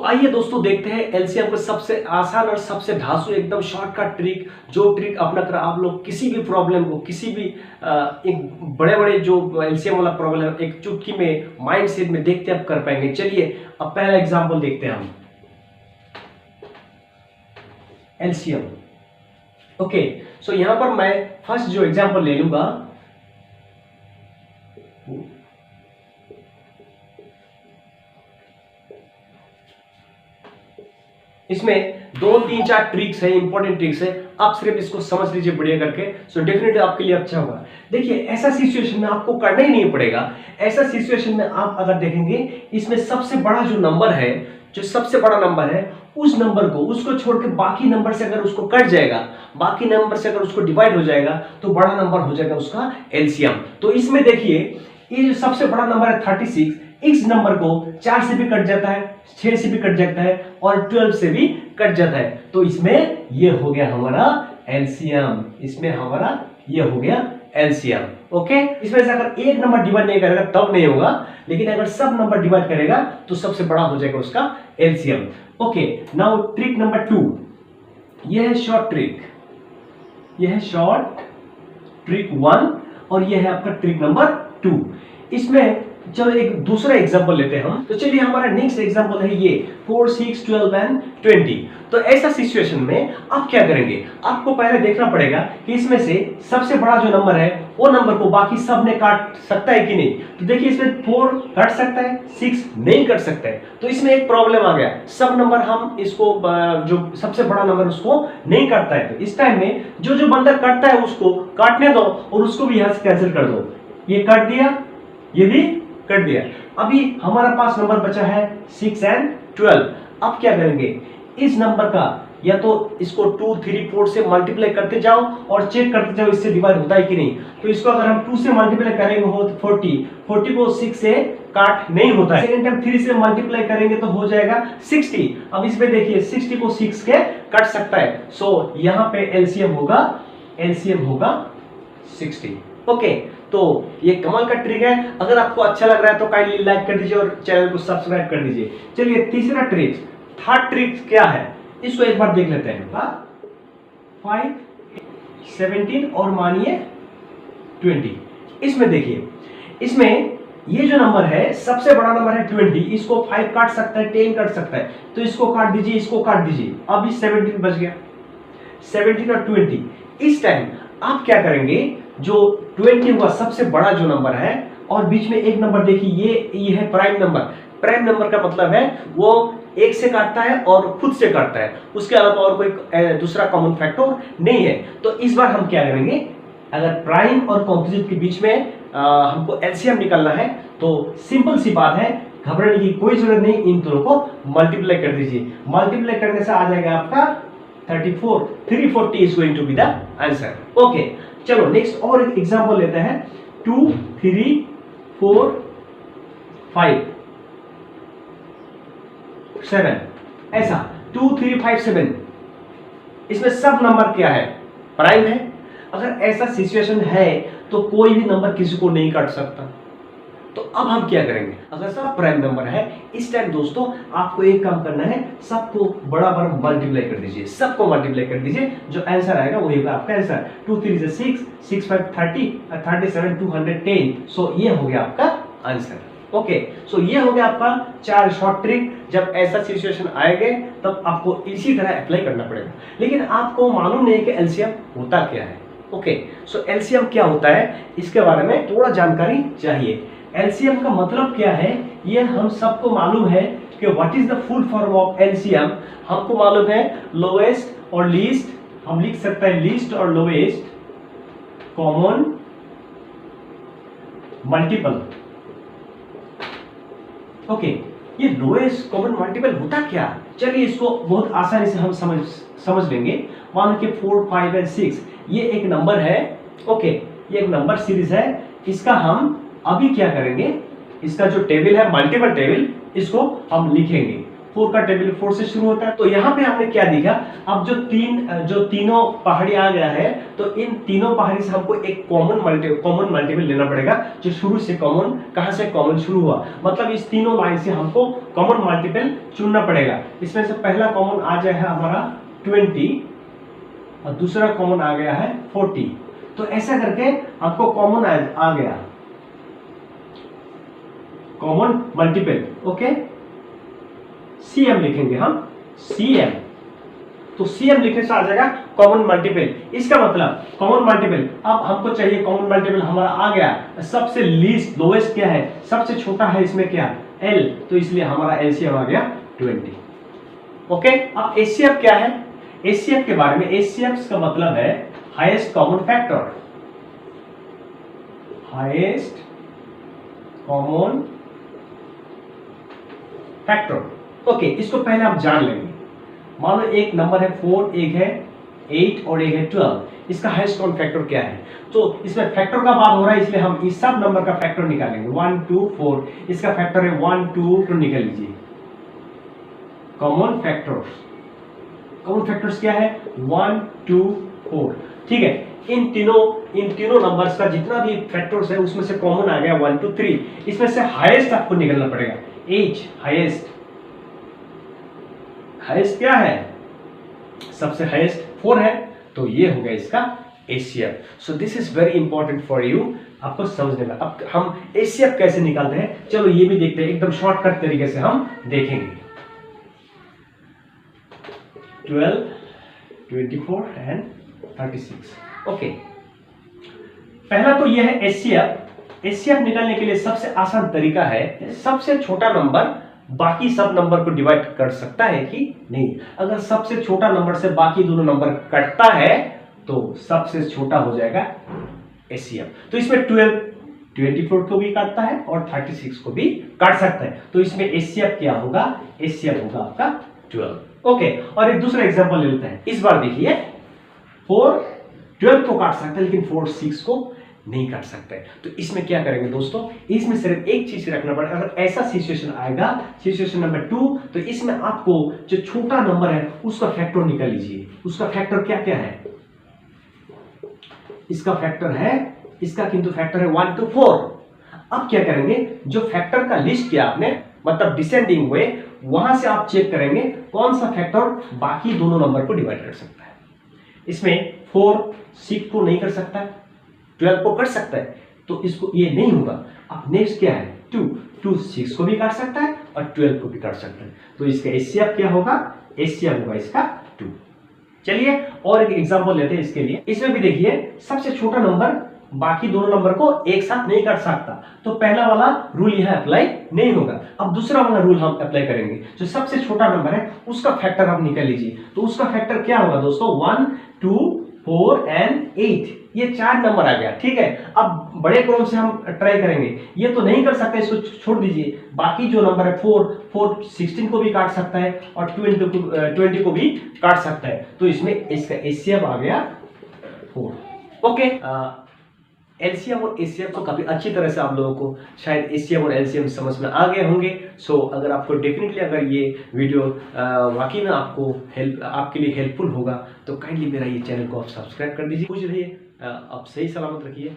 आइए दोस्तों देखते हैं एलसीएम का सबसे आसान और सबसे धांसू एकदम शॉर्टकट ट्रिक, जो ट्रिक अपना कर आप लोग किसी भी प्रॉब्लम को, किसी भी एक बड़े बड़े जो एलसीएम वाला प्रॉब्लम एक चुटकी में माइंड सेट में देखते आप कर पाएंगे। चलिए अब पहला एग्जांपल देखते हैं हम एलसीएम। ओके, सो यहां पर मैं फर्स्ट जो एग्जांपल ले लूंगा, इसमें 2-3-4 ट्रिक्स है, इंपॉर्टेंट ट्रिक्स है। आप सिर्फ इसको समझ लीजिए बढ़िया करके, सो डेफिनेटली आपके लिए अच्छा होगा। देखिए ऐसा सिचुएशन में आपको करना ही नहीं पड़ेगा। ऐसा सिचुएशन में आप अगर देखेंगे, इसमें सबसे बड़ा जो नंबर है, जो सबसे बड़ा नंबर है, उस नंबर को उसको छोड़ के बाकी नंबर से अगर उसको कट जाएगा, बाकी नंबर से अगर उसको डिवाइड हो जाएगा, तो बड़ा नंबर हो जाएगा उसका एलसीएम। तो इसमें देखिए ये जो सबसे बड़ा नंबर है 36, इस नंबर को 4 से भी कट जाता है, 6 से भी कट जाता है और 12 से भी कट जाता है। तो इसमें ये हो गया हमारा एलसीएम, इसमें हमारा ये हो गया एलसीएम। ओके, इसमें से अगर एक नंबर डिवाइड नहीं करेगा तब नहीं होगा, लेकिन अगर सब नंबर डिवाइड करेगा तो सबसे बड़ा हो जाएगा उसका LCM. Okay, now trick number 2, ये है शॉर्ट ट्रिक, ये है शॉर्ट ट्रिक 1 और ये है आपका ट्रिक नंबर 2। इसमें चलो एक दूसरा एग्जांपल लेते हैं हम। तो चलिए हमारा नेक्स्ट एग्जांपल है ये 4, 6, 12 एंड 20। तो ऐसा सिचुएशन में आप क्या करेंगे, आपको पहले देखना पड़ेगा कि इसमें से सबसे बड़ा जो नंबर है वो नंबर को बाकी सब ने काट सकता है कि नहीं। तो देखिए इसमें 4 काट सकता है, 6 नहीं काट सकता है। तो इसमें एक प्रॉब्लम आ गया, सब नंबर हम इसको जो सबसे बड़ा नंबर उसको नहीं काटता है। तो इस टाइम में जो जो बंदा काटता है उसको काटने दो और उसको भी यहां से कैंसिल कर दो। ये काट दिया, ये भी कट दिया। अभी हमारा पास नंबर बचा है 6 एंड 12। अब क्या करेंगे, इस नंबर का या तो इसको 2, 3, 4 से मल्टीप्लाई करते जाओ और चेक करते जाओ इससे डिवाइड होता है कि नहीं। तो इसको अगर हम 2 से मल्टीप्लाई करेंगे हो तो 40 को 6 से काट नहीं होता है। सेकंड टाइम 3 से मल्टीप्लाई करेंगे तो हो जाएगा 60। अब इसमें देखिए 60 को 6 के कट सकता है। सो यहाँ पे एलसीएम होगा 60। ओके, तो ये कमाल का ट्रिक है। अगर आपको अच्छा लग रहा है तो काइंडली लाइक कर दीजिए और चैनल को सब्सक्राइब कर दीजिए। चलिए तीसरा ट्रिक, थर्ड ट्रिक क्या है, इसको एक बार देख लेते हैं। 5, 17 और मानिए 20। इसमें देखिए, इसमें ये जो नंबर है सबसे बड़ा नंबर है 20, इसको 5 काट सकता है, 10 काट सकता है। तो इसको काट दीजिए, इसको काट दीजिए। अभी 17 बच गया, 17 और 20। इस टाइम आप क्या करेंगे, जो 20 हुआ सबसे बड़ा जो नंबर है और बीच में एक नंबर देखिए, ये है प्राइम नंबर। प्राइम नंबर का मतलब है वो एक से काटता है और खुद से काटता है, उसके अलावा और कोई दूसरा कॉमन फैक्टर नहीं है। तो इस बार हम क्या करेंगे, अगर प्राइम और कॉम्पोजिट के बीच में हमको एलसीएम निकालना है तो सिंपल सी बात है, घबराने की कोई जरूरत नहीं। इन दोनों को मल्टीप्लाई कर दीजिए, मल्टीप्लाई करने से आ जाएगा आपका 34। 340 is going to be the answer. Okay, चलो नेक्स्ट और एक एग्जांपल लेते हैं। 2, 3, 4, 5, 7, ऐसा 2, 3, 5, 7। इसमें सब नंबर क्या है, प्राइम है। अगर ऐसा सिचुएशन है तो कोई भी नंबर किसी को नहीं काट सकता। तो अब हम क्या करेंगे, अगर सब प्राइम नंबर है, इस टाइम दोस्तों आपको एक काम करना है, सबको बराबर मल्टीप्लाई कर दीजिए, सबको मल्टीप्लाई कर दीजिए। जो आंसर आएगा वही होगा आपका आंसर। 2, 3 से 6, 6, 5, 30, 37, 210। सो ये हो गया आपका आंसर। ओके, सो ये हो गया आपका 4 शॉर्ट ट्रिक। जब ऐसा सिचुएशन आएगा तब आपको इसी तरह अप्लाई करना पड़ेगा। लेकिन आपको मालूम नहीं कि एलसीएम होता क्या है। ओके, सो एलसीएम क्या होता है, इसके बारे में थोड़ा जानकारी चाहिए। एलसीएम का मतलब क्या है, ये हम सबको मालूम है कि what is the full form of LCM. हमको मालूम है लोएस्ट और लीस्ट, हम लिख सकते हैं लीस्ट और लोएस्ट कॉमन मल्टीपल। ओके, ये लोएस्ट कॉमन मल्टीपल होता क्या, चलिए इसको बहुत आसानी से हम समझ लेंगे। मान लीजिए 4, 5 और 6 ये एक नंबर है। ओके, ये एक नंबर सीरीज है। इसका हम अभी क्या करेंगे, इसका जो टेबल है मल्टीपल टेबल, इसको हम लिखेंगे 4 का टेबल 4 से शुरू होता है। तो यहाँ पे हमने क्या देखा, अब जो तीनों पहाड़ी आ गया है, तो इन तीनों पहाड़ी से हमको एक कॉमन मल्टीपल लेना पड़ेगा, जो शुरू से कॉमन, कहां से कॉमन शुरू हुआ, मतलब इस तीनों लाइन से हमको कॉमन मल्टीपल चुनना पड़ेगा। इसमें से पहला कॉमन आ जाए हमारा 20 और दूसरा कॉमन आ गया है 40। तो ऐसा करके आपको कॉमन आ गया कॉमन मल्टीपल। ओके, CM लिखेंगे हम, CM। तो CM लिखने से आ जाएगा कॉमन मल्टीपल। इसका मतलब कॉमन मल्टीपल, अब हमको चाहिए कॉमन मल्टीपल हमारा आ गया। सबसे लीस्ट लोएस्ट क्या है, सबसे छोटा है इसमें क्या, L, तो इसलिए हमारा LCM आ गया 20। ओके, अब HCF क्या है, HCF के बारे में, HCF का मतलब है highest common factor, highest common factor. Okay, इसको पहले आप जान लेंगे। मान लो एक नंबर है 4, एक है 8 और एक है 12। इसका हाईएस्ट कॉमन फैक्टर क्या है, तो इसमें फैक्टर का बात हो रहा है, इसलिए हम इस सब नंबर का फैक्टर निकालेंगे। 1 2 4, इसका फैक्टर है 1 2, तो निकाल लीजिए कॉमन फैक्टर्स। कॉमन फैक्टर्स क्या है, 1 2 4। ठीक है, इन तीनों नंबर्स का जितना भी फैक्टर्स है उसमें से कॉमन आ गया 1 2 3। इसमें से हाईएस्ट आपको निकालना पड़ेगा। एज हाईएस्ट क्या है, सबसे हाईएस्ट 4 है, तो ये हो गया इसका HCF। So this is very important for you, आपको समझने में। अब हम HCF कैसे निकालते हैं, चलो ये भी देखते हैं, एकदम शॉर्टकट तरीके से हम देखेंगे। 12 24 एंड 36। ओके, पहला तो यह है HCF निकालने के लिए सबसे आसान तरीका है, सबसे छोटा नंबर बाकी सब नंबर को डिवाइड कर सकता है कि नहीं। अगर सबसे छोटा नंबर से बाकी दोनों नंबर कटता है तो सबसे छोटा हो जाएगा HCF। तो इसमें 12 24 को भी काटता है और 36 को भी काट सकता है, तो इसमें HCF क्या होगा, HCF होगा आपका 12। ओके, और एक दूसरा एग्जांपल ले लेते हैं। इस बार देखिए 4 12 को काट सकता है, लेकिन 4 6 को नहीं काट सकते। तो इसमें क्या करेंगे दोस्तों, इसमें सिर्फ एक चीज रखना पड़ेगा। अगर ऐसा सिचुएशन आएगा, सिचुएशन नंबर 2, तो इसमें आपको जो छोटा नंबर है उसका फैक्टर निकाल लीजिए। उसका फैक्टर क्या क्या है, इसका फैक्टर है, इसका किंतु फैक्टर है 1 2 4। अब क्या करेंगे, जो फैक्टर का लिस्ट किया आपने, मतलब डिसेंडिंग वे, वहां से आप चेक करेंगे कौन सा फैक्टर बाकी दोनों नंबर को डिवाइड कर सकता है। इसमें 4 6 को नहीं कर सकता है, 12 को कर सकता है, तो इसको ये नहीं होगा। अब नेक्स्ट क्या है, 2 6 को भी काट सकता है और 12 को भी काट सकता है, तो इसका HCF क्या होगा, HCF होगा इसका 2। चलिए और एक एग्जांपल लेते हैं इसके लिए। इसमें भी देखिए सबसे छोटा नंबर बाकी दोनों नंबर को एक साथ नहीं काट सकता, तो पहला वाला रूल यहां अप्लाई नहीं होगा। अब दूसरा वाला रूल हम अप्लाई करेंगे, जो सबसे छोटा नंबर है उसका फैक्टर आप निकाल लीजिए। तो उसका फैक्टर क्या होगा दोस्तों, 1 2 4 एंड 8, ये 4 नंबर आ गया। ठीक है, अब बड़े क्रम से हम ट्राई करेंगे, ये तो नहीं कर सकते, इसको छोड़ दीजिए। बाकी जो नंबर है 4 16 को भी काट सकता है और 20 को भी काट सकता है, तो इसमें इसका HCF आ गया 4। ओके, LCM और HCF को काफी अच्छी तरह से आप लोगों को शायद HCM और LCM समझ में आ गए होंगे। सो अगर आपको डेफिनेटली अगर ये वीडियो वाकई में आपके लिए हेल्पफुल होगा, तो काइंडली मेरा ये चैनल को आप सब्सक्राइब कर दीजिए। खुश रहिए, आप सही सलामत रखिए।